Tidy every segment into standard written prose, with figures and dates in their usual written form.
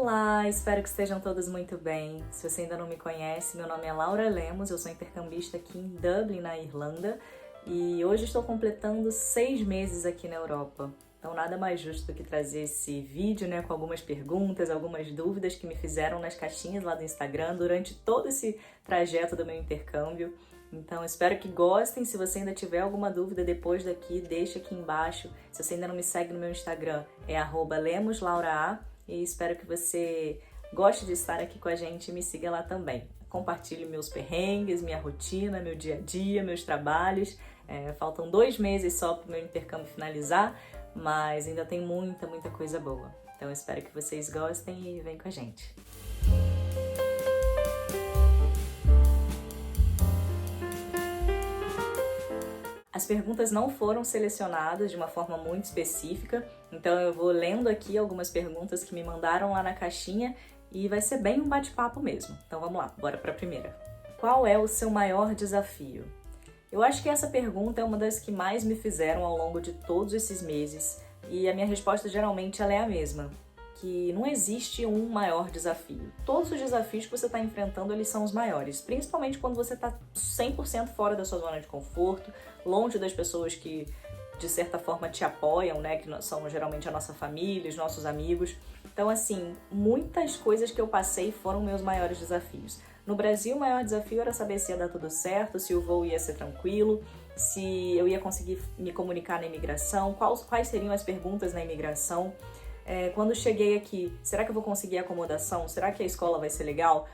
Olá, espero que estejam todos muito bem. Se você ainda não me conhece, meu nome é Laura Lemos, eu sou intercambista aqui em Dublin, na Irlanda, e hoje estou completando 6 meses aqui na Europa. Então nada mais justo do que trazer esse vídeo, com algumas perguntas, algumas dúvidas que me fizeram nas caixinhas lá do Instagram durante todo esse trajeto do meu intercâmbio. Então espero que gostem. Se você ainda tiver alguma dúvida depois daqui, deixa aqui embaixo. Se você ainda não me segue no meu Instagram, é @lemoslaura, e espero que você goste de estar aqui com a gente e me siga lá também. Compartilhe meus perrengues, minha rotina, meu dia a dia, meus trabalhos. Faltam 2 meses só para o meu intercâmbio finalizar, mas ainda tem muita coisa boa. Então espero que vocês gostem e vem com a gente. As perguntas não foram selecionadas de uma forma muito específica, então eu vou lendo aqui algumas perguntas que me mandaram lá na caixinha e vai ser bem um bate-papo mesmo. Então vamos lá, bora para a primeira. Qual é o seu maior desafio? Eu acho que essa pergunta é uma das que mais me fizeram ao longo de todos esses meses e a minha resposta geralmente ela é a mesma, que não existe um maior desafio. Todos os desafios que você está enfrentando, eles são os maiores, principalmente quando você está 100% fora da sua zona de conforto, longe das pessoas que, de certa forma, te apoiam, que são geralmente a nossa família, os nossos amigos. Então, assim, muitas coisas que eu passei foram meus maiores desafios. No Brasil, o maior desafio era saber se ia dar tudo certo, se o voo ia ser tranquilo, se eu ia conseguir me comunicar na imigração, quais seriam as perguntas na imigração. Quando cheguei aqui, será que eu vou conseguir acomodação? Será que a escola vai ser legal?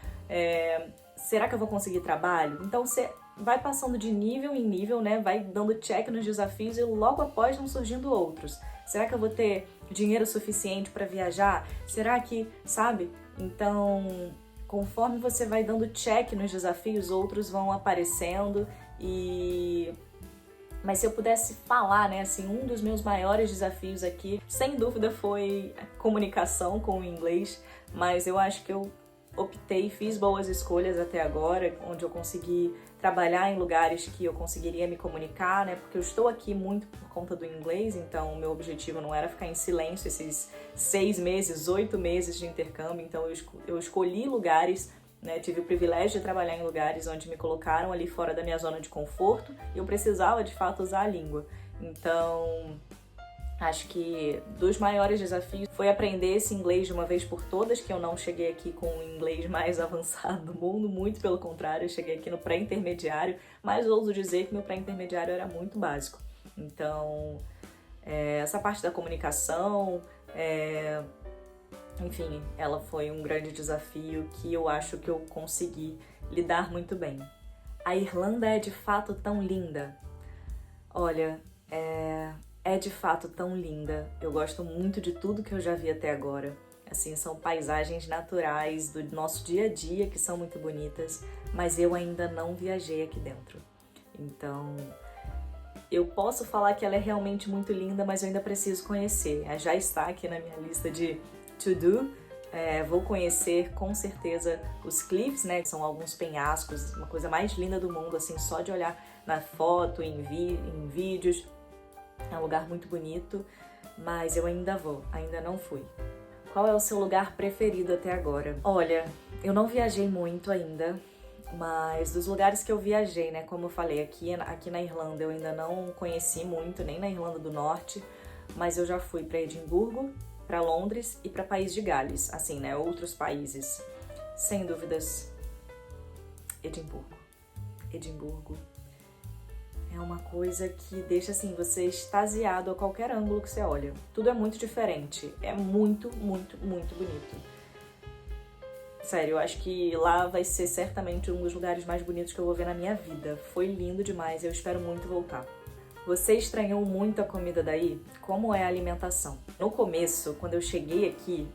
Será que eu vou conseguir trabalho? Então você vai passando de nível em nível, vai dando check nos desafios e logo após vão surgindo outros. Será que eu vou ter dinheiro suficiente para viajar? Será que, sabe? Então, conforme você vai dando check nos desafios, outros vão aparecendo Mas se eu pudesse falar, um dos meus maiores desafios aqui, sem dúvida foi a comunicação com o inglês, mas eu acho que eu fiz boas escolhas até agora, onde eu consegui trabalhar em lugares que eu conseguiria me comunicar, porque eu estou aqui muito por conta do inglês, então o meu objetivo não era ficar em silêncio esses 6 meses, 8 meses de intercâmbio, então eu escolhi lugares. Tive o privilégio de trabalhar em lugares onde me colocaram ali fora da minha zona de conforto e eu precisava de fato usar a língua. Então, acho que dos maiores desafios foi aprender esse inglês de uma vez por todas, que eu não cheguei aqui com o inglês mais avançado do mundo, muito pelo contrário, eu cheguei aqui no pré-intermediário, mas ouso dizer que meu pré-intermediário era muito básico. Então, essa parte da comunicação, enfim, ela foi um grande desafio que eu acho que eu consegui lidar muito bem. A Irlanda é de fato tão linda? Olha, é de fato tão linda. Eu gosto muito de tudo que eu já vi até agora. Assim, são paisagens naturais do nosso dia a dia que são muito bonitas, mas eu ainda não viajei aqui dentro. Então, eu posso falar que ela é realmente muito linda, mas eu ainda preciso conhecer. Já está aqui na minha lista de to-do. Vou conhecer com certeza os cliffs, que são alguns penhascos, uma coisa mais linda do mundo, assim, só de olhar na foto, em vídeos. É um lugar muito bonito, mas eu ainda não fui. Qual é o seu lugar preferido até agora? Olha, eu não viajei muito ainda, mas dos lugares que eu viajei, como eu falei, aqui na Irlanda eu ainda não conheci muito, nem na Irlanda do Norte, mas eu já fui para Edimburgo, para Londres e para País de Gales, assim, outros países. Sem dúvidas, Edimburgo é uma coisa que deixa, assim, você extasiado a qualquer ângulo que você olha. Tudo é muito diferente, é muito bonito. Sério, eu acho que lá vai ser certamente um dos lugares mais bonitos que eu vou ver na minha vida. Foi lindo demais, eu espero muito voltar. Você estranhou muito a comida daí? Como é a alimentação? No começo, quando eu cheguei aqui,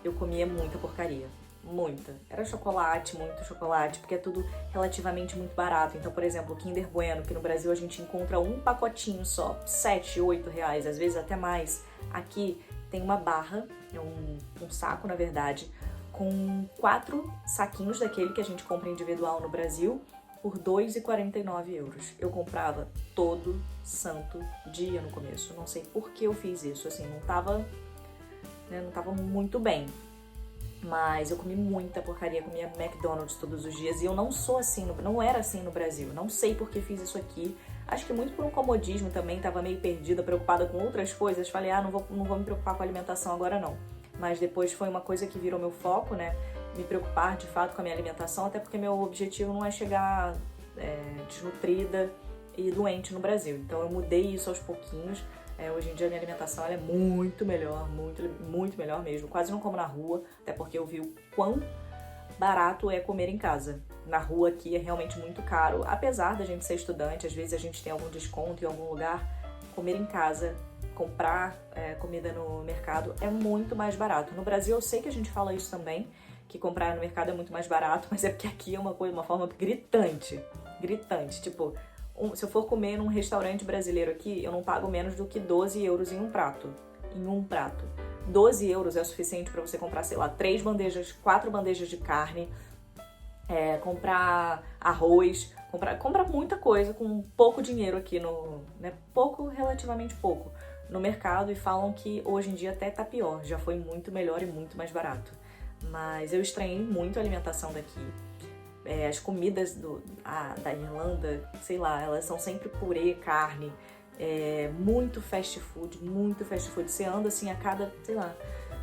eu comia muita porcaria. Muita. Era chocolate, muito chocolate, porque é tudo relativamente muito barato. Então, por exemplo, o Kinder Bueno, que no Brasil a gente encontra um pacotinho só, 7, 8 reais, às vezes até mais. Aqui tem uma barra, um saco na verdade, com 4 saquinhos daquele que a gente compra individual no Brasil, por 2,49 euros. Eu comprava todo santo dia no começo. Não sei por que eu fiz isso, assim, não tava muito bem. Mas eu comi muita porcaria, comia McDonald's todos os dias e eu não sou assim, não era assim no Brasil. Não sei por que fiz isso aqui. Acho que muito por um comodismo também, tava meio perdida, preocupada com outras coisas. Falei, não vou me preocupar com a alimentação agora não. Mas depois foi uma coisa que virou meu foco, né? Me preocupar de fato com a minha alimentação, até porque meu objetivo não é chegar desnutrida e doente no Brasil. Então eu mudei isso aos pouquinhos. Hoje em dia a minha alimentação ela é muito melhor, muito melhor mesmo. Quase não como na rua, até porque eu vi o quão barato é comer em casa. Na rua aqui é realmente muito caro, apesar da gente ser estudante, às vezes a gente tem algum desconto em algum lugar. Comer em casa, comprar comida no mercado é muito mais barato. No Brasil eu sei que a gente fala isso também, que comprar no mercado é muito mais barato, mas é porque aqui é uma forma gritante. Tipo, se eu for comer num restaurante brasileiro aqui, eu não pago menos do que 12 euros em um prato. 12 euros é o suficiente para você comprar, sei lá, 4 bandejas de carne, comprar arroz, comprar muita coisa com pouco dinheiro aqui relativamente pouco, no mercado, e falam que hoje em dia até tá pior, já foi muito melhor e muito mais barato. Mas eu estranhei muito a alimentação daqui. As comidas da Irlanda, sei lá, elas são sempre purê, carne, muito fast food. Você anda assim a cada, sei lá,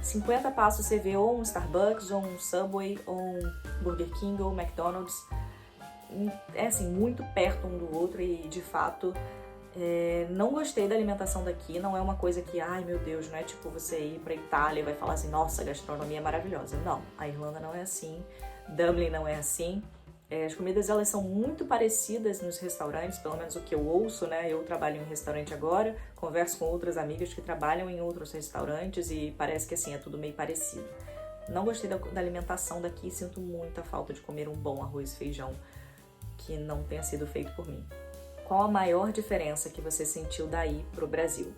50 passos você vê ou um Starbucks, ou um Subway, ou um Burger King, ou um McDonald's. É assim, muito perto um do outro e de fato não gostei da alimentação daqui. Não é uma coisa que, ai meu Deus, não é tipo você ir pra Itália e vai falar assim, nossa, a gastronomia é maravilhosa. Não, a Irlanda não é assim. Dublin não é assim. As comidas elas são muito parecidas nos restaurantes, pelo menos o que eu ouço, né? Eu trabalho em um restaurante agora, converso com outras amigas que trabalham em outros restaurantes e parece que assim, é tudo meio parecido. Não gostei da alimentação daqui, sinto muita falta de comer um bom arroz e feijão que não tenha sido feito por mim. Qual a maior diferença que você sentiu daí pro Brasil?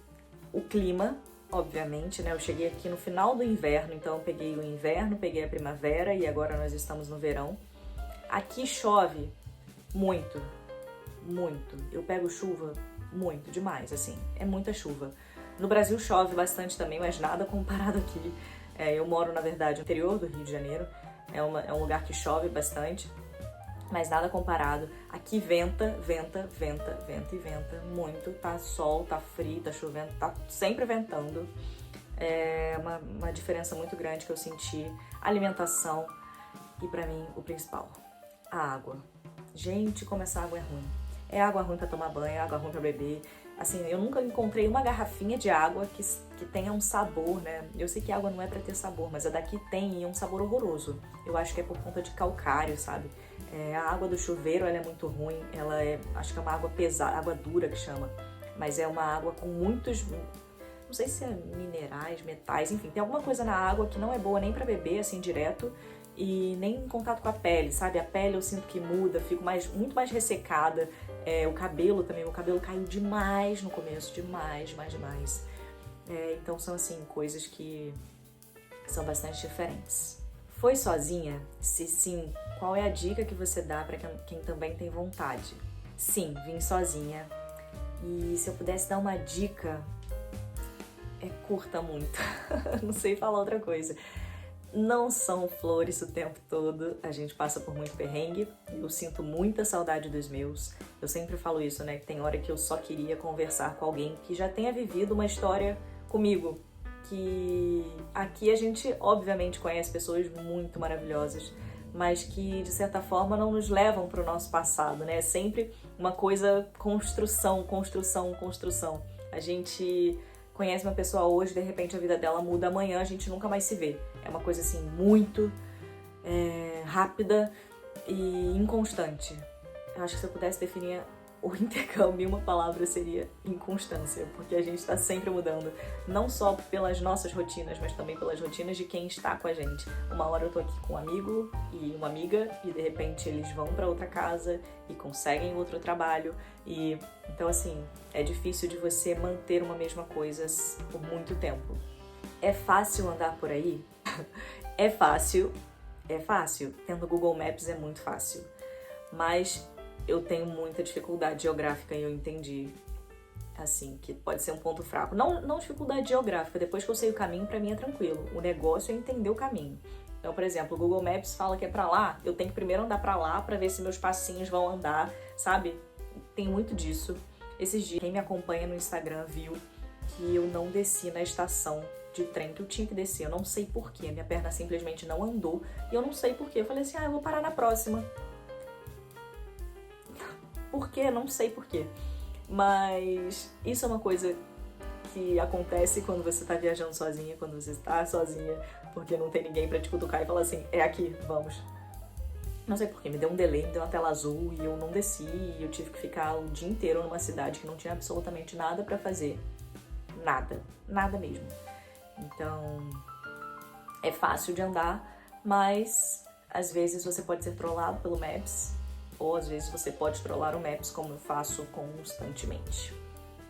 O clima, obviamente, né? Eu cheguei aqui no final do inverno, então eu peguei o inverno, peguei a primavera e agora nós estamos no verão. Aqui chove muito. Eu pego chuva muito, demais, assim, é muita chuva. No Brasil chove bastante também, mas nada comparado aqui. Eu moro, na verdade, no interior do Rio de Janeiro, é um lugar que chove bastante, mas nada comparado. Aqui venta muito, tá sol, tá frio, tá chovendo, tá sempre ventando. É uma diferença muito grande que eu senti. Alimentação e pra mim o principal, a água. Gente, como essa água é ruim. É água ruim pra tomar banho, é água ruim pra beber. Assim, eu nunca encontrei uma garrafinha de água que tenha um sabor, né? Eu sei que água não é pra ter sabor, mas a daqui tem e é um sabor horroroso. Eu acho que é por conta de calcário, sabe? A água do chuveiro, ela é muito ruim. Acho que é uma água pesada, água dura que chama. Mas é uma água com muitos, não sei se é minerais, metais, enfim. Tem alguma coisa na água que não é boa nem pra beber, assim, direto. E nem em contato com a pele, sabe? A pele eu sinto que muda, fico muito mais ressecada. O cabelo também, meu cabelo caiu demais no começo, demais. Então são assim, coisas que são bastante diferentes. Foi sozinha? Se sim, qual é a dica que você dá para quem também tem vontade? Sim, vim sozinha. E se eu pudesse dar uma dica, curta muito. Não sei falar outra coisa. Não são flores o tempo todo, a gente passa por muito perrengue, eu sinto muita saudade dos meus. Eu sempre falo isso, né, que tem hora que eu só queria conversar com alguém que já tenha vivido uma história comigo. Que aqui a gente, obviamente, conhece pessoas muito maravilhosas, mas que, de certa forma, não nos levam para o nosso passado, né? É sempre uma coisa construção. A gente conhece uma pessoa hoje, de repente a vida dela muda, amanhã a gente nunca mais se vê. É uma coisa assim muito rápida e inconstante. Eu acho que se eu pudesse definir o intercâmbio, uma palavra seria inconstância, porque a gente está sempre mudando, não só pelas nossas rotinas, mas também pelas rotinas de quem está com a gente. Uma hora eu tô aqui com um amigo e uma amiga e de repente eles vão para outra casa e conseguem outro trabalho e então assim, é difícil de você manter uma mesma coisa por muito tempo. É fácil andar por aí? É fácil. Tendo o Google Maps é muito fácil, mas eu tenho muita dificuldade geográfica e eu entendi, assim, que pode ser um ponto fraco. Não dificuldade geográfica, depois que eu sei o caminho, pra mim é tranquilo. O negócio é entender o caminho. Então, por exemplo, o Google Maps fala que é pra lá, eu tenho que primeiro andar pra lá pra ver se meus passinhos vão andar, sabe? Tem muito disso. Esses dias, quem me acompanha no Instagram viu que eu não desci na estação de trem que eu tinha que descer. Eu não sei porquê, minha perna simplesmente não andou e eu não sei porquê. Eu falei assim, eu vou parar na próxima. Por quê? Não sei porquê. Mas isso é uma coisa que acontece quando você tá viajando sozinha, quando você tá sozinha, porque não tem ninguém pra te cutucar e falar assim, é aqui, vamos. Não sei porquê, me deu um delay, me deu uma tela azul e eu não desci e eu tive que ficar o dia inteiro numa cidade que não tinha absolutamente nada pra fazer. Nada mesmo. Então, é fácil de andar, mas às vezes você pode ser trollado pelo Maps, ou às vezes você pode trollar o Maps, como eu faço constantemente.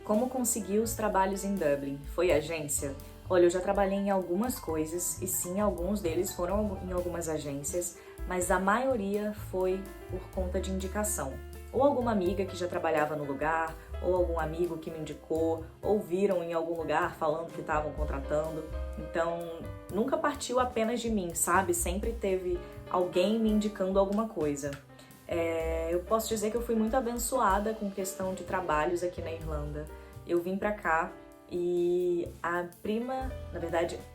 Como conseguir os trabalhos em Dublin? Foi agência? Olha, eu já trabalhei em algumas coisas, e sim, alguns deles foram em algumas agências, mas a maioria foi por conta de indicação. Ou alguma amiga que já trabalhava no lugar, ou algum amigo que me indicou, ou viram em algum lugar falando que estavam contratando. Então, nunca partiu apenas de mim, sabe? Sempre teve alguém me indicando alguma coisa. Eu posso dizer que eu fui muito abençoada com questão de trabalhos aqui na Irlanda. Eu vim pra cá e a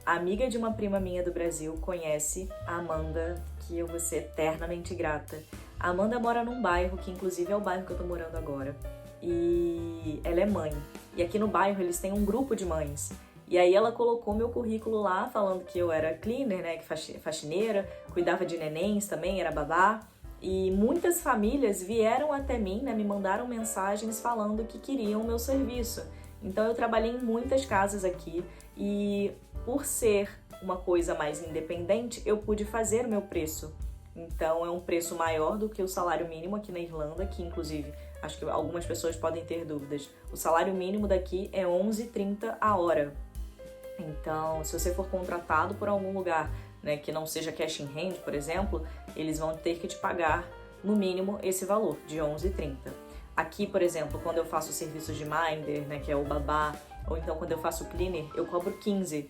amiga de uma prima minha do Brasil conhece a Amanda, que eu vou ser eternamente grata. A Amanda mora num bairro, que inclusive é o bairro que eu tô morando agora, e ela é mãe. E aqui no bairro eles têm um grupo de mães. E aí ela colocou meu currículo lá, falando que eu era cleaner, né, faxineira, cuidava de nenéns também, era babá. E muitas famílias vieram até mim, né, me mandaram mensagens falando que queriam o meu serviço. Então eu trabalhei em muitas casas aqui e por ser uma coisa mais independente, eu pude fazer o meu preço. Então é um preço maior do que o salário mínimo aqui na Irlanda, que inclusive acho que algumas pessoas podem ter dúvidas. O salário mínimo daqui é 11,30 a hora. Então, se você for contratado por algum lugar, né, que não seja cash in hand, por exemplo, eles vão ter que te pagar no mínimo esse valor, de 11,30. Aqui, por exemplo, quando eu faço serviços de minder, né, que é o babá, ou então quando eu faço cleaner, eu cobro 15.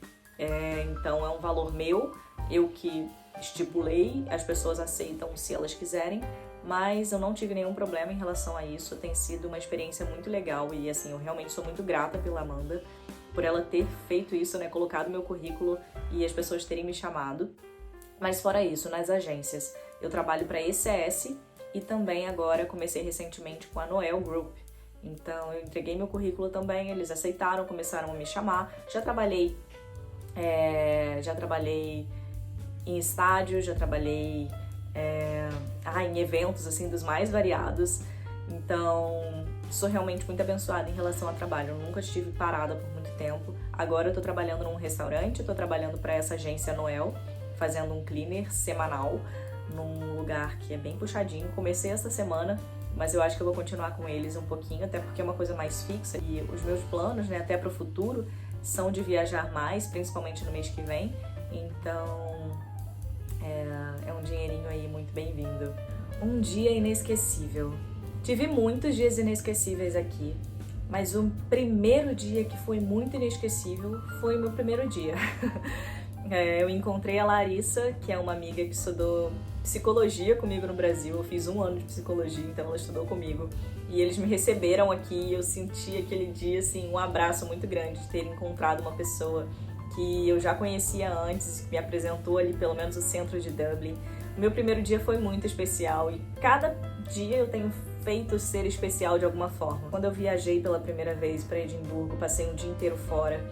Então é um valor meu, eu que estipulei, as pessoas aceitam se elas quiserem, mas eu não tive nenhum problema em relação a isso. Tem sido uma experiência muito legal e assim, eu realmente sou muito grata pela Amanda por ela ter feito isso, né, colocado meu currículo e as pessoas terem me chamado. Mas fora isso, nas agências, eu trabalho para a ECS e também agora comecei recentemente com a Noel Group. Então eu entreguei meu currículo também, eles aceitaram, começaram a me chamar. Já trabalhei em estádios, já trabalhei em eventos assim dos mais variados. Então sou realmente muito abençoada em relação ao trabalho. Eu nunca estive parada por muito tempo. Agora eu tô trabalhando num restaurante, tô trabalhando para essa agência Noel, fazendo um cleaner semanal num lugar que é bem puxadinho. Comecei essa semana, mas eu acho que eu vou continuar com eles um pouquinho, até porque é uma coisa mais fixa. E os meus planos, né, até pro futuro, são de viajar mais, principalmente no mês que vem. Então é um dinheirinho aí muito bem-vindo. Um dia inesquecível. Tive muitos dias inesquecíveis aqui, mas o primeiro dia que foi muito inesquecível foi o meu primeiro dia. Eu encontrei a Larissa, que é uma amiga que estudou psicologia comigo no Brasil. Eu fiz 1 ano de psicologia, então ela estudou comigo. E eles me receberam aqui e eu senti aquele dia, assim, um abraço muito grande de ter encontrado uma pessoa que eu já conhecia antes, que me apresentou ali pelo menos o centro de Dublin. O meu primeiro dia foi muito especial e cada dia eu tenho feito ser especial de alguma forma. Quando eu viajei pela primeira vez para Edimburgo, passei um dia inteiro fora.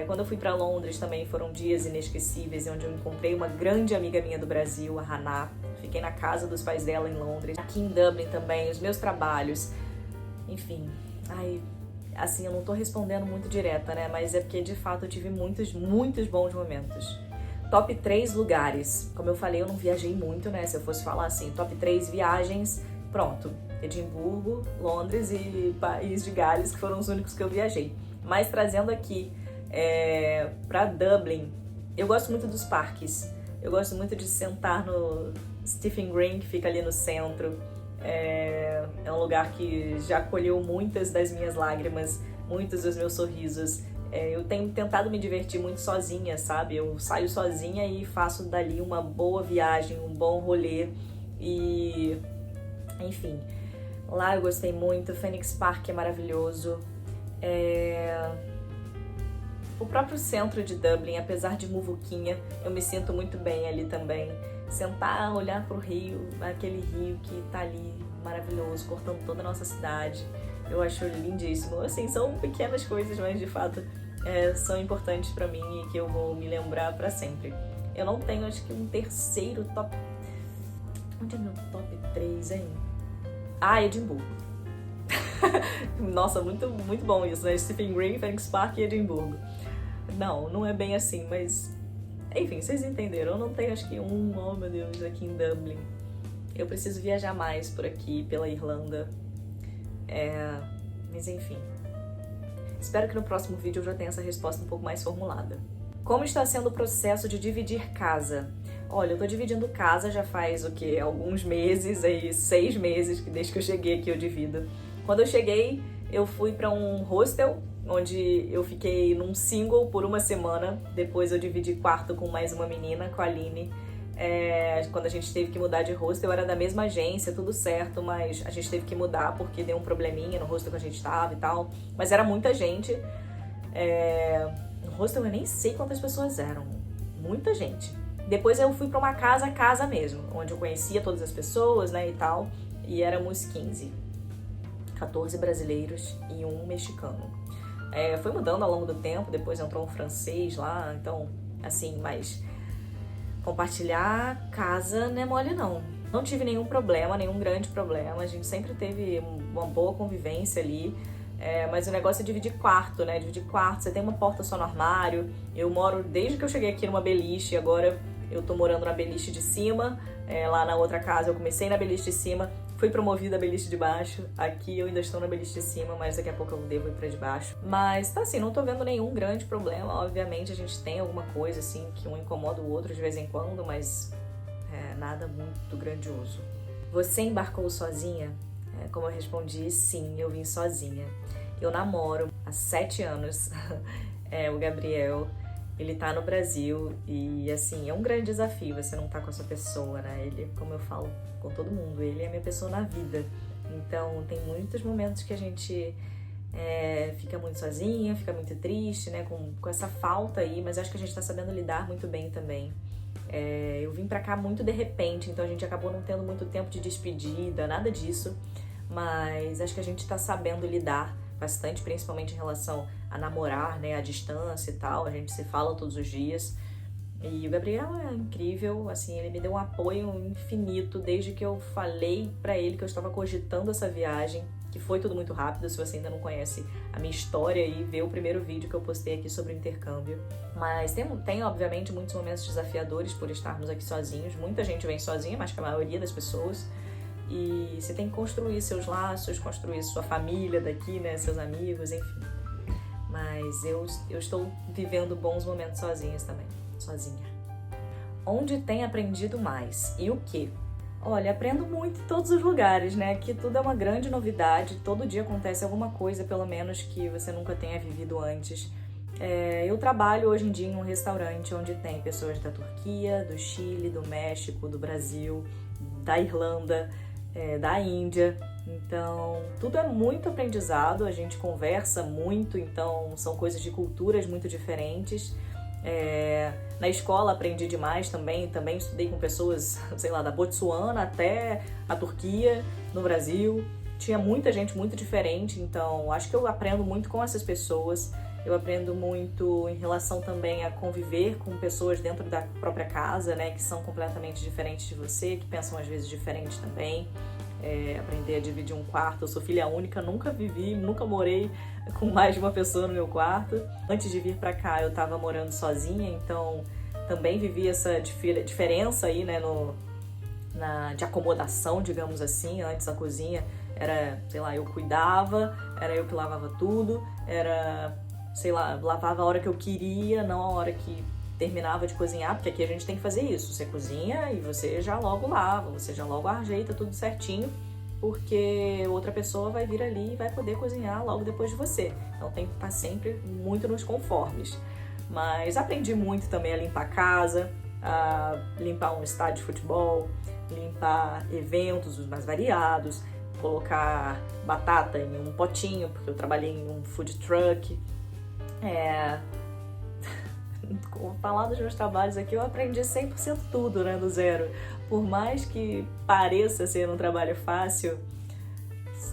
Quando eu fui para Londres também foram dias inesquecíveis, onde eu encontrei uma grande amiga minha do Brasil, a Hannah. Fiquei na casa dos pais dela em Londres. Aqui em Dublin também, os meus trabalhos. Enfim, assim, eu não tô respondendo muito direta, né? Mas é porque de fato eu tive muitos bons momentos. Top 3 lugares. Como eu falei, eu não viajei muito, né? Se eu fosse falar assim, top 3 viagens, pronto. Edimburgo, Londres e País de Gales, que foram os únicos que eu viajei. Mas trazendo aqui para Dublin, eu gosto muito dos parques. Eu gosto muito de sentar no Stephen Green, que fica ali no centro. É um lugar que já acolheu muitas das minhas lágrimas, muitos dos meus sorrisos. Eu tenho tentado me divertir muito sozinha, sabe? Eu saio sozinha e faço dali uma boa viagem, um bom rolê. E, enfim, lá eu gostei muito. Phoenix Park é maravilhoso. O próprio centro de Dublin, apesar de muvuquinha, eu me sinto muito bem ali também. Sentar, olhar pro rio, aquele rio que tá ali maravilhoso, cortando toda a nossa cidade. Eu acho lindíssimo. Assim, são pequenas coisas, mas de fato são importantes pra mim e que eu vou me lembrar pra sempre. Eu não tenho, acho que um terceiro top... Onde é meu top 3, hein? Edimburgo. Nossa, muito, muito bom isso, né? Stephen Green, Phoenix Park e Edimburgo. Não é bem assim, mas... Enfim, vocês entenderam. Eu não tenho, acho que oh meu Deus, aqui em Dublin. Eu preciso viajar mais por aqui, pela Irlanda. Mas enfim. Espero que no próximo vídeo eu já tenha essa resposta um pouco mais formulada. Como está sendo o processo de dividir casa? Olha, eu tô dividindo casa já faz o quê? Alguns meses, 6 meses, que desde que eu cheguei aqui eu divido. Quando eu cheguei, eu fui pra um hostel, onde eu fiquei num single por uma semana. Depois eu dividi quarto com mais uma menina, com a Aline. Quando a gente teve que mudar de hostel, era da mesma agência, tudo certo, mas a gente teve que mudar porque deu um probleminha no hostel que a gente tava e tal. Mas era muita gente. No hostel eu nem sei quantas pessoas eram. Muita gente. Depois eu fui pra uma casa mesmo, onde eu conhecia todas as pessoas, né, e tal. E éramos 15. 14 brasileiros e um mexicano. Foi mudando ao longo do tempo, depois entrou um francês lá, então, assim, mas compartilhar casa não é mole não. Não tive nenhum problema, nenhum grande problema, a gente sempre teve uma boa convivência ali, mas o negócio é dividir quarto, né? Dividir quarto, você tem uma porta só no armário. Eu moro, desde que eu cheguei aqui, numa beliche, agora eu tô morando na beliche de cima, lá na outra casa eu comecei na beliche de cima, fui promovida a beliche de baixo, aqui eu ainda estou na beliche de cima, mas daqui a pouco eu devo ir pra de baixo. Mas tá assim, não tô vendo nenhum grande problema, obviamente a gente tem alguma coisa assim que um incomoda o outro de vez em quando, mas nada muito grandioso. Você embarcou sozinha? Como eu respondi, sim, eu vim sozinha. Eu namoro há 7 anos, o Gabriel. Ele tá no Brasil e, assim, é um grande desafio você não tá com essa pessoa, né? Ele, como eu falo com todo mundo, ele é minha pessoa na vida. Então, tem muitos momentos que a gente fica muito sozinha, fica muito triste, né? Com essa falta aí, mas acho que a gente tá sabendo lidar muito bem também. Eu vim pra cá muito de repente, então a gente acabou não tendo muito tempo de despedida, nada disso. Mas acho que a gente tá sabendo lidar bastante, principalmente em relação a namorar, né, à distância e tal, a gente se fala todos os dias. E o Gabriel é incrível, assim, ele me deu um apoio infinito desde que eu falei pra ele que eu estava cogitando essa viagem, que foi tudo muito rápido. Se você ainda não conhece a minha história, aí vê o primeiro vídeo que eu postei aqui sobre o intercâmbio. Mas tem obviamente muitos momentos desafiadores por estarmos aqui sozinhos, muita gente vem sozinha, mas que a maioria das pessoas. E você tem que construir seus laços, construir sua família daqui, né, seus amigos, enfim. Mas eu estou vivendo bons momentos sozinha. Onde tem aprendido mais? E o quê? Olha, aprendo muito em todos os lugares, né? Aqui tudo é uma grande novidade, todo dia acontece alguma coisa, pelo menos, que você nunca tenha vivido antes. Eu trabalho hoje em dia em um restaurante onde tem pessoas da Turquia, do Chile, do México, do Brasil, da Irlanda, da Índia. Então, tudo é muito aprendizado, a gente conversa muito, então são coisas de culturas muito diferentes. Na escola aprendi demais também estudei com pessoas, sei lá, da Botsuana até a Turquia, no Brasil. Tinha muita gente muito diferente, então acho que eu aprendo muito com essas pessoas. Eu aprendo muito em relação também a conviver com pessoas dentro da própria casa, né, que são completamente diferentes de você, que pensam às vezes diferente também. Aprender a dividir um quarto. Eu sou filha única, nunca morei com mais de uma pessoa no meu quarto. Antes de vir pra cá eu tava morando sozinha, então também vivi essa diferença aí, né, de acomodação, digamos assim. Antes a cozinha era, sei lá, eu cuidava, era eu que lavava tudo, era, sei lá, lavava a hora que eu queria, não a hora que terminava de cozinhar, porque aqui a gente tem que fazer isso. Você cozinha e você já logo lava, você já logo ajeita tudo certinho porque outra pessoa vai vir ali e vai poder cozinhar logo depois de você. Então tem que estar sempre muito nos conformes. Mas aprendi muito também a limpar a casa, a limpar um estádio de futebol, limpar eventos os mais variados, colocar batata em um potinho, porque eu trabalhei em um food truck. Falar dos meus trabalhos aqui, eu aprendi 100% tudo, né, do zero. Por mais que pareça ser um trabalho fácil,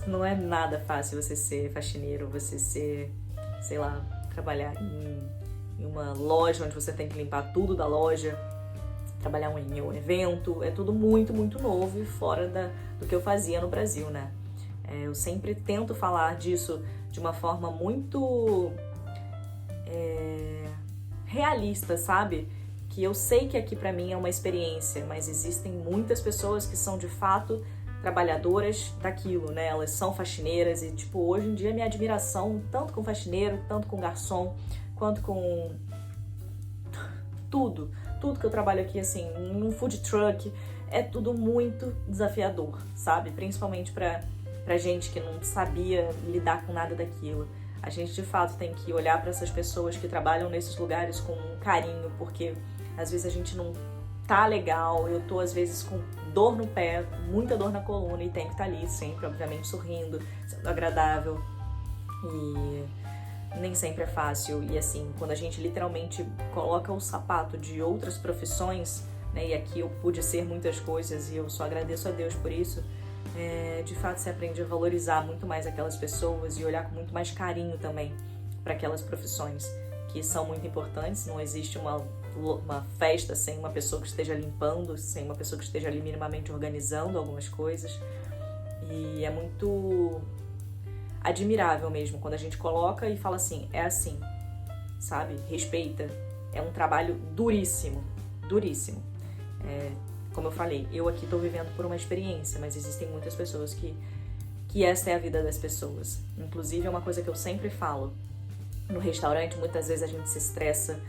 não é nada fácil você ser faxineiro, você ser, sei lá, trabalhar em uma loja onde você tem que limpar tudo da loja, trabalhar em um evento, é tudo muito, muito novo e fora do que eu fazia no Brasil, né? Eu sempre tento falar disso de uma forma muito realista, sabe? Que eu sei que aqui pra mim é uma experiência, mas existem muitas pessoas que são de fato trabalhadoras daquilo, né? Elas são faxineiras e, tipo, hoje em dia minha admiração, tanto com faxineiro, tanto com garçom, quanto com tudo que eu trabalho aqui, assim, num food truck, é tudo muito desafiador, sabe? Principalmente pra gente que não sabia lidar com nada daquilo. A gente, de fato, tem que olhar para essas pessoas que trabalham nesses lugares com carinho, porque às vezes a gente não tá legal, eu tô às vezes com dor no pé, muita dor na coluna e tem que estar ali sempre, obviamente, sorrindo, sendo agradável. E nem sempre é fácil. E assim, quando a gente literalmente coloca o sapato de outras profissões, né, e aqui eu pude ser muitas coisas e eu só agradeço a Deus por isso, de fato você aprende a valorizar muito mais aquelas pessoas e olhar com muito mais carinho também para aquelas profissões que são muito importantes. Não existe uma festa sem uma pessoa que esteja limpando, sem uma pessoa que esteja ali minimamente organizando algumas coisas. E é muito admirável mesmo quando a gente coloca e fala assim, é assim, sabe? Respeita. É um trabalho duríssimo, duríssimo. Como eu falei, eu aqui estou vivendo por uma experiência, mas existem muitas pessoas que essa é a vida das pessoas. Inclusive, é uma coisa que eu sempre falo. No restaurante, muitas vezes a gente se estressa,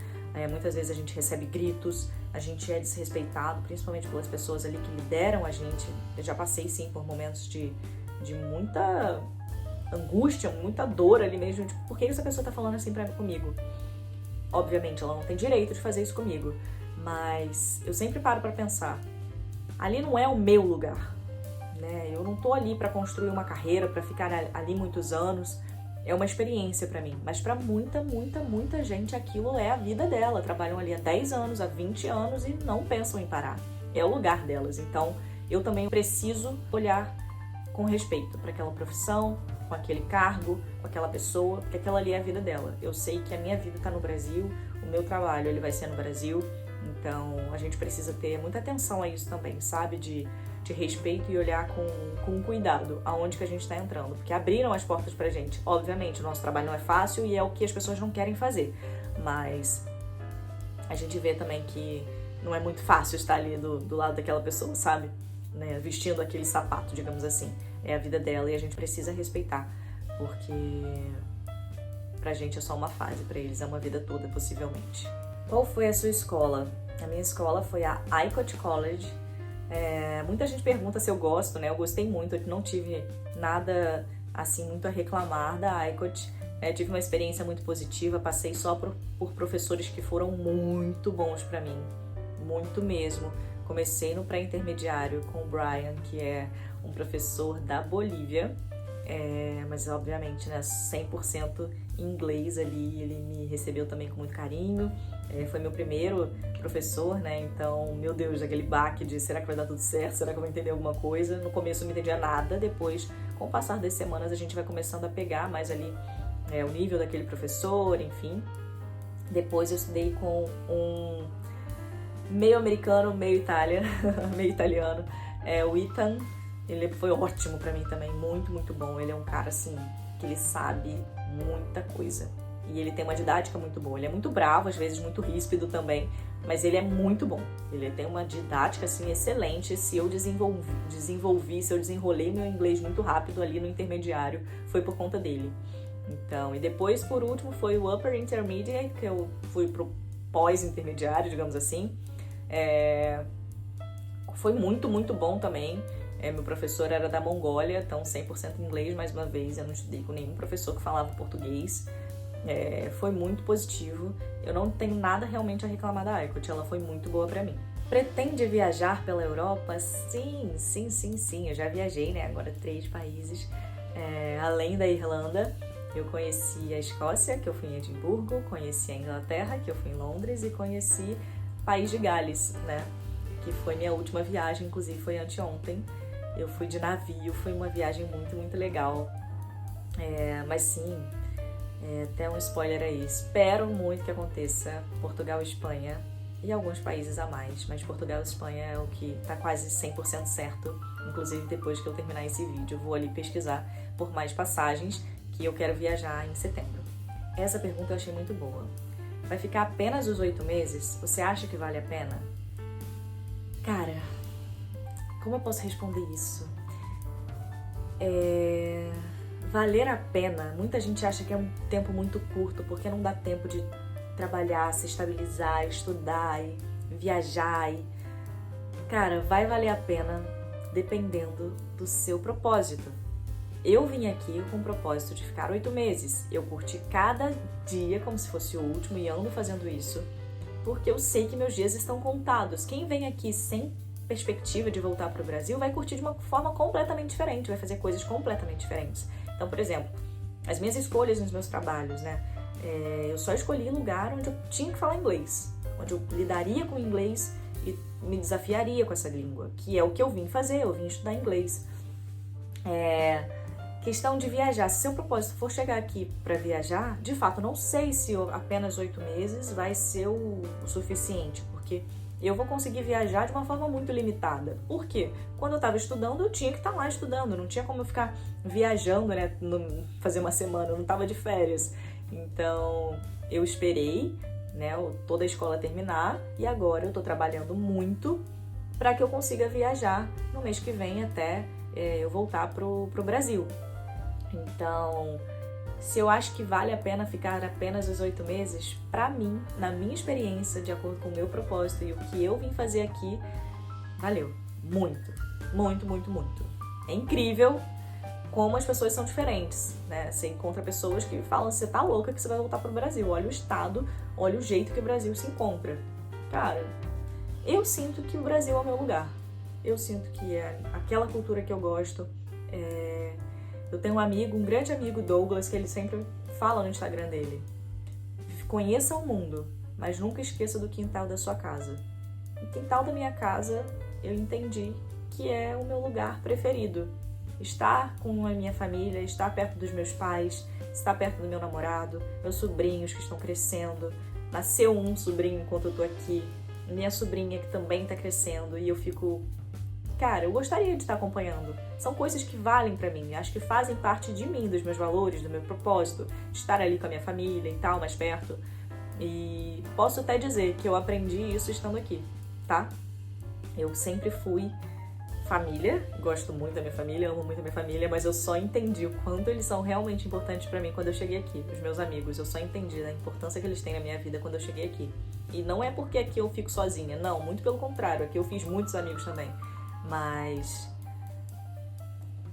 muitas vezes a gente recebe gritos, a gente é desrespeitado, principalmente pelas pessoas ali que lideram a gente. Eu já passei, sim, por momentos de muita angústia, muita dor ali mesmo. Tipo, por que essa pessoa tá falando assim comigo? Obviamente, ela não tem direito de fazer isso comigo, mas eu sempre paro pra pensar. Ali não é o meu lugar, né? Eu não tô ali pra construir uma carreira, pra ficar ali muitos anos. É uma experiência pra mim, mas pra muita, muita, muita gente aquilo é a vida dela. Trabalham ali há 10 anos, há 20 anos e não pensam em parar. É o lugar delas. Então, eu também preciso olhar com respeito para aquela profissão, com aquele cargo, com aquela pessoa, porque aquela ali é a vida dela. Eu sei que a minha vida tá no Brasil, o meu trabalho ele vai ser no Brasil, então a gente precisa ter muita atenção a isso também, sabe? De respeito e olhar com cuidado aonde que a gente está entrando, porque abriram as portas pra gente. Obviamente, o nosso trabalho não é fácil e é o que as pessoas não querem fazer, mas a gente vê também que não é muito fácil estar ali do lado daquela pessoa, sabe? Né? Vestindo aquele sapato, digamos assim. É a vida dela e a gente precisa respeitar, porque pra gente é só uma fase, pra eles é uma vida toda, possivelmente. Qual foi a sua escola? A minha escola foi a Icot College. Muita gente pergunta se eu gosto, né? Eu gostei muito, eu não tive nada assim muito a reclamar da Icot. Tive uma experiência muito positiva, passei só por professores que foram muito bons pra mim, muito mesmo. Comecei no pré-intermediário com o Brian, que é um professor da Bolívia, mas obviamente, né, 100% inglês ali, ele me recebeu também com muito carinho. Foi meu primeiro professor, né? Então, meu Deus, aquele baque de será que vai dar tudo certo? Será que eu vou entender alguma coisa? No começo eu não entendia nada, depois, com o passar das semanas, a gente vai começando a pegar mais ali o nível daquele professor, enfim. Depois eu estudei com um meio americano, meio meio italiano, o Ethan. Ele foi ótimo pra mim também, muito, muito bom. Ele é um cara, assim, que ele sabe muita coisa. E ele tem uma didática muito boa. Ele é muito bravo, às vezes muito ríspido também, mas ele é muito bom. Ele tem uma didática, assim, excelente. Se eu se eu desenrolei meu inglês muito rápido ali no intermediário, foi por conta dele. Então, e depois, por último, foi o Upper Intermediate, que eu fui pro pós-intermediário, digamos assim. Foi muito, muito bom também. Meu professor era da Mongólia, então 100% inglês, mais uma vez. Eu não estudei com nenhum professor que falava português. Foi muito positivo. Eu não tenho nada realmente a reclamar da ICOT, ela foi muito boa pra mim. Pretende viajar pela Europa? Sim. Eu já viajei, né? Agora 3 países. Além da Irlanda, eu conheci a Escócia, que eu fui em Edimburgo, conheci a Inglaterra, que eu fui em Londres, e conheci País de Gales, né? Que foi minha última viagem, inclusive foi anteontem. Eu fui de navio, foi uma viagem muito, muito legal. Mas sim, até um spoiler aí, espero muito que aconteça Portugal e Espanha e alguns países a mais, mas Portugal e Espanha é o que tá quase 100% certo. Inclusive, depois que eu terminar esse vídeo, eu vou ali pesquisar por mais passagens, que eu quero viajar em setembro. Essa pergunta eu achei muito boa. Vai ficar apenas os 8 meses? Você acha que vale a pena? Cara, como eu posso responder isso? Valer a pena, muita gente acha que é um tempo muito curto, porque não dá tempo de trabalhar, se estabilizar, estudar, e viajar. Cara, vai valer a pena dependendo do seu propósito. Eu vim aqui com o propósito de ficar 8 meses. Eu curti cada dia como se fosse o último e ando fazendo isso, porque eu sei que meus dias estão contados. Quem vem aqui sem perspectiva de voltar para o Brasil vai curtir de uma forma completamente diferente, vai fazer coisas completamente diferentes. Então, por exemplo, as minhas escolhas nos meus trabalhos, né? Eu só escolhi lugar onde eu tinha que falar inglês, onde eu lidaria com inglês e me desafiaria com essa língua, que é o que eu vim fazer, eu vim estudar inglês. Questão de viajar, se seu propósito for chegar aqui para viajar, de fato não sei se apenas 8 meses vai ser o suficiente, porque eu vou conseguir viajar de uma forma muito limitada. Por quê? Quando eu estava estudando, eu tinha que estar lá estudando, não tinha como eu ficar viajando, né, fazer uma semana, eu não estava de férias. Então, eu esperei, né, toda a escola terminar, e agora eu estou trabalhando muito para que eu consiga viajar no mês que vem até eu voltar pro Brasil. Então, se eu acho que vale a pena ficar apenas os 8 meses, pra mim, na minha experiência, de acordo com o meu propósito e o que eu vim fazer aqui, valeu. Muito. Muito, muito, muito. É incrível como as pessoas são diferentes, né? Você encontra pessoas que falam, você tá louca que você vai voltar pro Brasil. Olha o estado, olha o jeito que o Brasil se encontra. Cara, eu sinto que o Brasil é o meu lugar. Eu sinto que é aquela cultura que eu gosto. Eu tenho um amigo, um grande amigo, Douglas, que ele sempre fala no Instagram dele: conheça o mundo, mas nunca esqueça do quintal da sua casa. O quintal da minha casa, eu entendi que é o meu lugar preferido. Estar com a minha família, estar perto dos meus pais, estar perto do meu namorado, meus sobrinhos que estão crescendo. Nasceu um sobrinho enquanto eu tô aqui, minha sobrinha que também tá crescendo, e eu fico... Cara, eu gostaria de estar acompanhando. São coisas que valem pra mim, acho que fazem parte de mim, dos meus valores, do meu propósito, estar ali com a minha família e tal, mais perto. E posso até dizer que eu aprendi isso estando aqui, tá? Eu sempre fui família, gosto muito da minha família, amo muito a minha família, mas eu só entendi o quanto eles são realmente importantes pra mim quando eu cheguei aqui. Os meus amigos, eu só entendi a importância que eles têm na minha vida quando eu cheguei aqui. E não é porque aqui eu fico sozinha, não, muito pelo contrário, aqui eu fiz muitos amigos também. Mas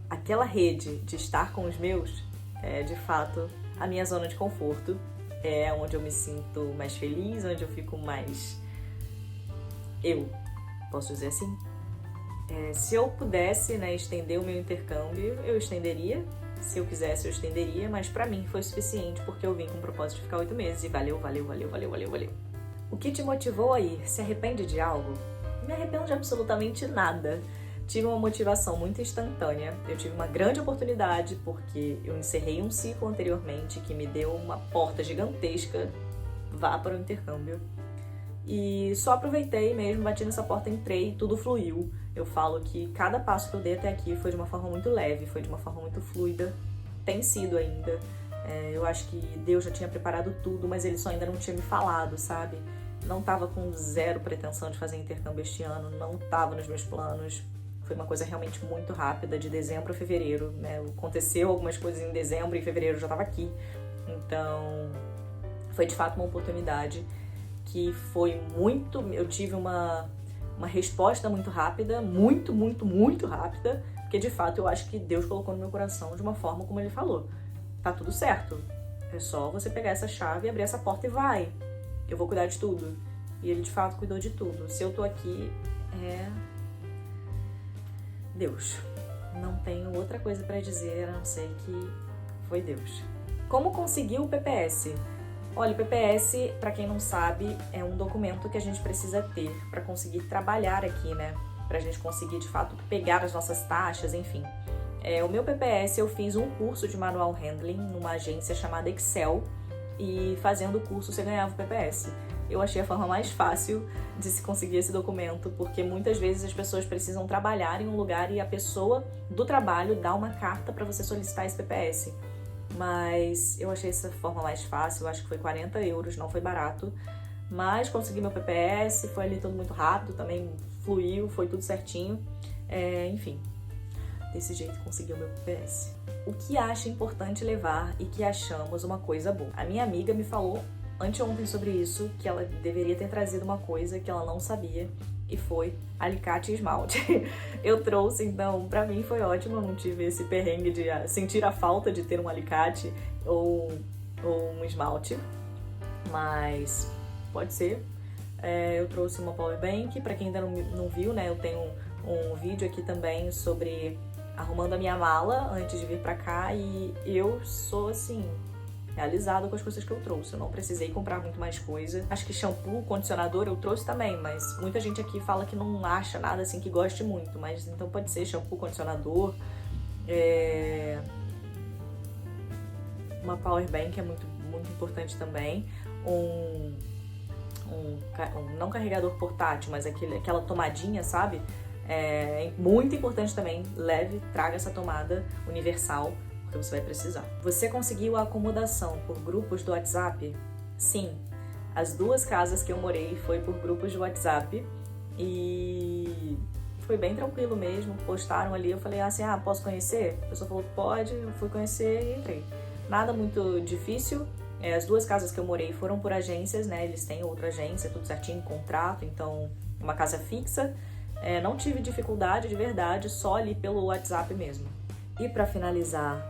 aquela rede de estar com os meus é, de fato, a minha zona de conforto. É onde eu me sinto mais feliz, onde eu fico mais... posso dizer assim? Se eu pudesse, né, estender o meu intercâmbio, eu estenderia. Se eu quisesse, eu estenderia. Mas pra mim foi suficiente, porque eu vim com o propósito de ficar 8 meses. E valeu. O que te motivou a ir? Se arrepende de algo? Não me arrependo de absolutamente nada. Tive uma motivação muito instantânea. Eu tive uma grande oportunidade, porque eu encerrei um ciclo anteriormente que me deu uma porta gigantesca. Vá para o intercâmbio. E só aproveitei mesmo, bati nessa porta, entrei, tudo fluiu. Eu falo que cada passo que eu dei até aqui foi de uma forma muito leve, foi de uma forma muito fluida. Tem sido ainda. Eu acho que Deus já tinha preparado tudo, mas Ele só ainda não tinha me falado, sabe? Não tava com zero pretensão de fazer intercâmbio este ano, não tava nos meus planos. Foi uma coisa realmente muito rápida, de dezembro a fevereiro, né? Aconteceu algumas coisas em dezembro e em fevereiro eu já tava aqui. Então, foi de fato uma oportunidade que foi muito... Eu tive uma uma resposta muito rápida, muito, muito, muito rápida, porque de fato eu acho que Deus colocou no meu coração de uma forma como ele falou. Tá tudo certo, é só você pegar essa chave, abrir essa porta e vai. Eu vou cuidar de tudo. E ele de fato cuidou de tudo. Se eu tô aqui, é Deus. Não tenho outra coisa pra dizer a não ser que foi Deus. Como conseguir o PPS? Olha, o PPS, para quem não sabe, é um documento que a gente precisa ter para conseguir trabalhar aqui, né? Pra gente conseguir, de fato, pegar as nossas taxas, enfim. O meu PPS, eu fiz um curso de manual handling numa agência chamada Excel e fazendo o curso você ganhava o PPS. Eu achei a forma mais fácil de se conseguir esse documento, porque muitas vezes as pessoas precisam trabalhar em um lugar e a pessoa do trabalho dá uma carta para você solicitar esse PPS. Mas eu achei essa forma mais fácil, eu acho que foi 40 euros, não foi barato. Mas consegui meu PPS, foi ali tudo muito rápido, também fluiu, foi tudo certinho. Enfim, desse jeito consegui o meu PPS. O que acha importante levar e que achamos uma coisa boa? A minha amiga me falou anteontem sobre isso, que ela deveria ter trazido uma coisa que ela não sabia, e foi alicate e esmalte. Eu trouxe, então pra mim foi ótimo, eu não tive esse perrengue de sentir a falta de ter um alicate ou um esmalte, mas pode ser. Eu trouxe uma power bank, pra quem ainda não viu, né, eu tenho um vídeo aqui também sobre arrumando a minha mala antes de vir pra cá, e eu sou assim, realizada com as coisas que eu trouxe. Eu não precisei comprar muito mais coisa. Acho que shampoo, condicionador eu trouxe também, mas muita gente aqui fala que não acha nada assim que goste muito, mas então pode ser shampoo, condicionador, uma power bank é muito, muito importante também, não carregador portátil, mas aquela tomadinha, sabe? É muito importante também, traga essa tomada universal, porque você vai precisar. Você conseguiu a acomodação por grupos do WhatsApp? Sim. As 2 casas que eu morei foi por grupos de WhatsApp e foi bem tranquilo mesmo. Postaram ali, eu falei assim, posso conhecer? A pessoa falou, pode, eu fui conhecer e entrei. Nada muito difícil. As 2 casas que eu morei foram por agências, né? Eles têm outra agência, tudo certinho, contrato, então uma casa fixa. Não tive dificuldade de verdade, só ali pelo WhatsApp mesmo. E para finalizar,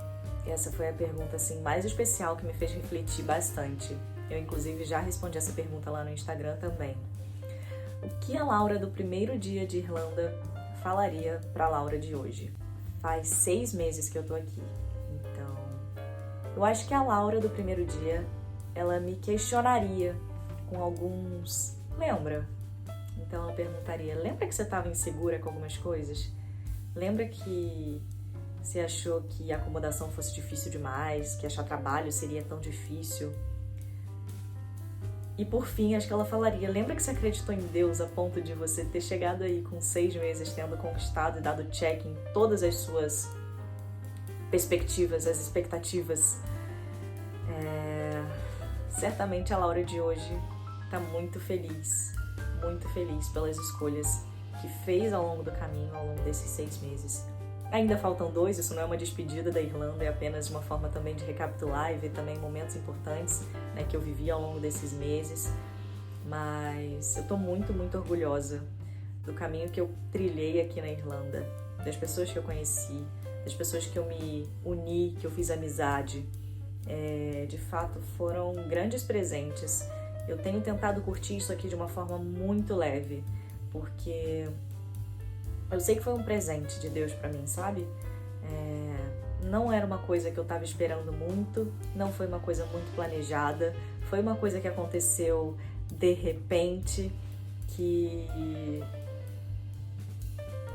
essa foi a pergunta assim, mais especial que me fez refletir bastante. Eu, inclusive, já respondi essa pergunta lá no Instagram também. O que a Laura do primeiro dia de Irlanda falaria para a Laura de hoje? Faz 6 meses que eu tô aqui. Então, eu acho que a Laura do primeiro dia, ela me questionaria com alguns... Lembra? Então, ela perguntaria, lembra que você estava insegura com algumas coisas? Lembra que você achou que a acomodação fosse difícil demais, que achar trabalho seria tão difícil? E por fim, acho que ela falaria, lembra que você acreditou em Deus a ponto de você ter chegado aí com 6 meses, tendo conquistado e dado check em todas as suas perspectivas, as expectativas? Certamente a Laura de hoje está muito feliz pelas escolhas que fez ao longo do caminho, ao longo desses 6 meses. Ainda faltam 2, isso não é uma despedida da Irlanda, é apenas uma forma também de recapitular e ver também momentos importantes, né, que eu vivi ao longo desses meses. Mas eu tô muito, muito orgulhosa do caminho que eu trilhei aqui na Irlanda, das pessoas que eu conheci, das pessoas que eu me uni, que eu fiz amizade. De fato, foram grandes presentes. Eu tenho tentado curtir isso aqui de uma forma muito leve, porque eu sei que foi um presente de Deus pra mim, sabe? Não era uma coisa que eu tava esperando muito, não foi uma coisa muito planejada, foi uma coisa que aconteceu de repente, que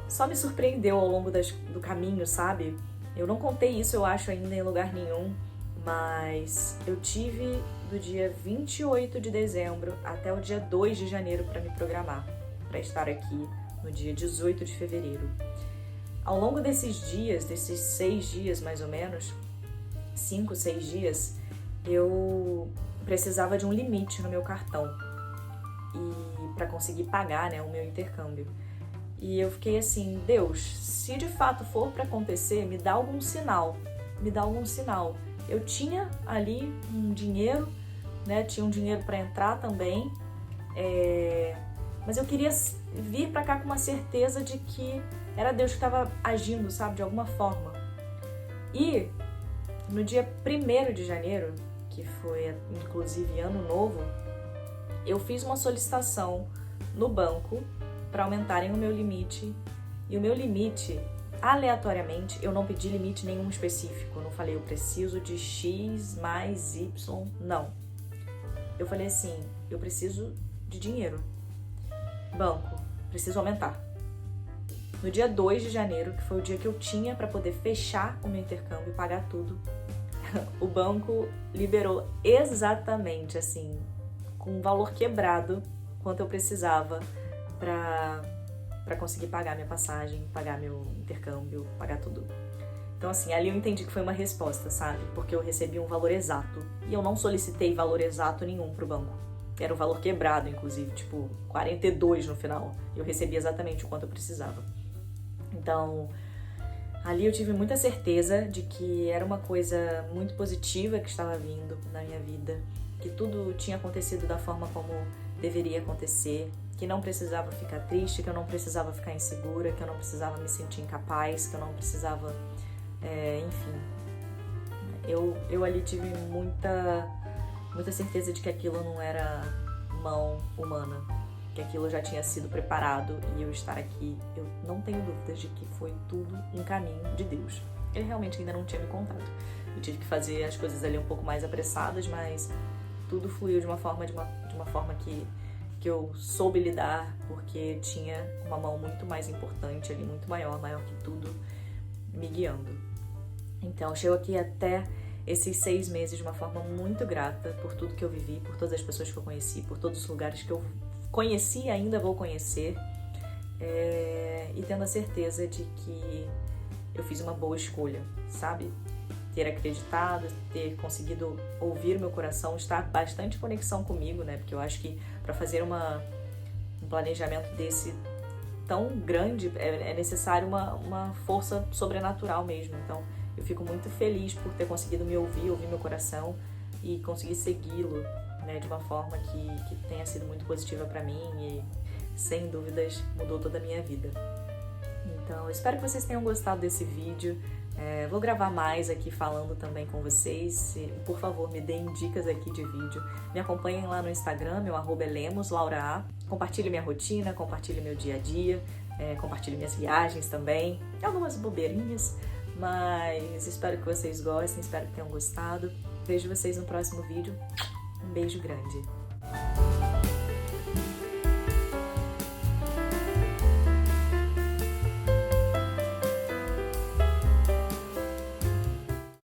só me surpreendeu ao longo do caminho, sabe? Eu não contei isso, eu acho, ainda em lugar nenhum, mas eu tive do dia 28 de dezembro até o dia 2 de janeiro para me programar, para estar aqui no dia 18 de fevereiro. Ao longo desses dias, desses 6 dias mais ou menos, 5, 6 dias, eu precisava de um limite no meu cartão e para conseguir pagar, né, o meu intercâmbio. E eu fiquei assim, Deus, se de fato for para acontecer, me dá algum sinal, Eu tinha ali um dinheiro, né, tinha um dinheiro para entrar também, mas eu queria vir pra cá com uma certeza de que era Deus que estava agindo, sabe, de alguma forma. E no dia 1º de janeiro, que foi inclusive ano novo, eu fiz uma solicitação no banco para aumentarem o meu limite. E o meu limite, aleatoriamente, eu não pedi limite nenhum específico. Eu não falei, eu preciso de X mais Y. Não. Eu falei assim, eu preciso de dinheiro. Banco, preciso aumentar. No dia 2 de janeiro, que foi o dia que eu tinha para poder fechar o meu intercâmbio e pagar tudo, o banco liberou exatamente assim, com um valor quebrado, quanto eu precisava para conseguir pagar minha passagem, pagar meu intercâmbio, pagar tudo. Então assim, ali eu entendi que foi uma resposta, sabe? Porque eu recebi um valor exato. E eu não solicitei valor exato nenhum pro banco. Era um valor quebrado, inclusive, tipo 42 no final. Eu recebi exatamente o quanto eu precisava. Então, ali eu tive muita certeza de que era uma coisa muito positiva que estava vindo na minha vida, que tudo tinha acontecido da forma como deveria acontecer, que não precisava ficar triste, que eu não precisava ficar insegura, que eu não precisava me sentir incapaz, que eu não precisava, enfim. Eu ali tive muita certeza de que aquilo não era mão humana, que aquilo já tinha sido preparado e eu estar aqui, eu não tenho dúvidas de que foi tudo um caminho de Deus. Ele realmente ainda não tinha me contado. Eu tive que fazer as coisas ali um pouco mais apressadas, mas tudo fluiu de uma forma que eu soube lidar, porque tinha uma mão muito mais importante ali, muito maior que tudo, me guiando. Então, chego aqui até esses 6 meses de uma forma muito grata por tudo que eu vivi, por todas as pessoas que eu conheci, por todos os lugares que eu conheci e ainda vou conhecer, e tendo a certeza de que eu fiz uma boa escolha, sabe? Ter acreditado, ter conseguido ouvir o meu coração, estar bastante conexão comigo, né? Porque eu acho que para fazer um planejamento desse tão grande é necessário uma força sobrenatural mesmo. Então eu fico muito feliz por ter conseguido me ouvir meu coração e conseguir segui-lo, né, de uma forma que tenha sido muito positiva para mim e, sem dúvidas, mudou toda a minha vida. Então, eu espero que vocês tenham gostado desse vídeo. Vou gravar mais aqui falando também com vocês. Por favor, me deem dicas aqui de vídeo. Me acompanhem lá no Instagram, meu @ é @lemoslaura. Compartilhe minha rotina, compartilhe meu dia a dia, compartilhe minhas viagens também. Algumas bobeirinhas, mas espero que vocês gostem, espero que tenham gostado. Vejo vocês no próximo vídeo. Um beijo grande.